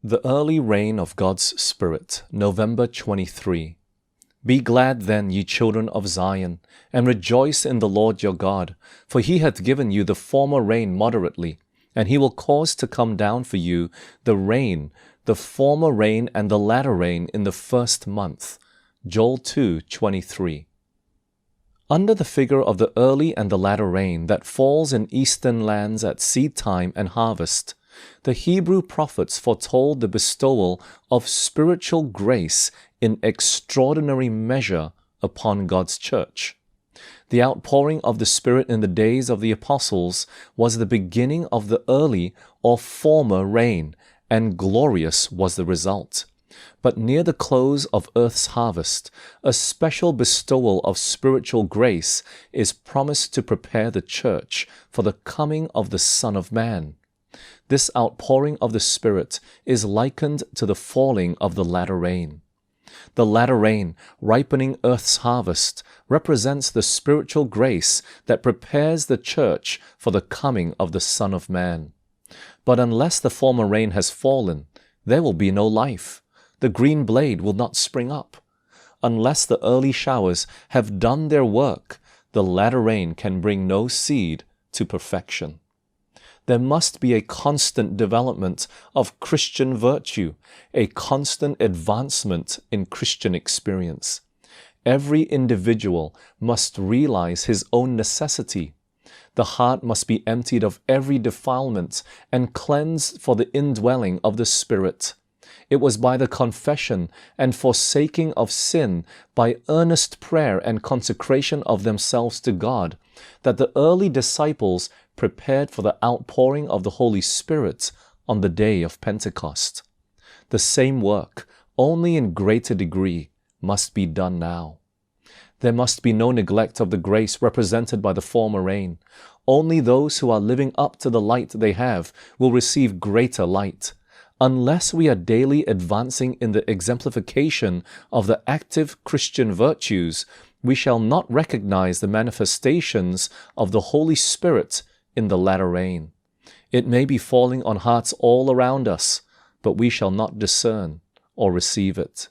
The early reign of God's Spirit, November 23. Be glad then, ye children of Zion, and rejoice in the Lord your God, for he hath given you the former rain moderately, and he will cause to come down for you the rain, the former rain and the latter rain in the first month. Joel 2:23. Under the figure of the early and the latter rain that falls in eastern lands at seed time and harvest, the Hebrew prophets foretold the bestowal of spiritual grace in extraordinary measure upon God's church. The outpouring of the Spirit in the days of the apostles was the beginning of the early or former rain, and glorious was the result. But near the close of earth's harvest, a special bestowal of spiritual grace is promised to prepare the church for the coming of the Son of Man. This outpouring of the Spirit is likened to the falling of the latter rain. The latter rain, ripening earth's harvest, represents the spiritual grace that prepares the church for the coming of the Son of Man. But unless the former rain has fallen, there will be no life. The green blade will not spring up. Unless the early showers have done their work, the latter rain can bring no seed to perfection. There must be a constant development of Christian virtue, a constant advancement in Christian experience. Every individual must realize his own necessity. The heart must be emptied of every defilement and cleansed for the indwelling of the Spirit. It was by the confession and forsaking of sin, by earnest prayer and consecration of themselves to God, that the early disciples prepared for the outpouring of the Holy Spirit on the day of Pentecost. The same work, only in greater degree, must be done now. There must be no neglect of the grace represented by the former rain. Only those who are living up to the light they have will receive greater light. Unless we are daily advancing in the exemplification of the active Christian virtues, we shall not recognize the manifestations of the Holy Spirit in the latter rain. It may be falling on hearts all around us, but we shall not discern or receive it.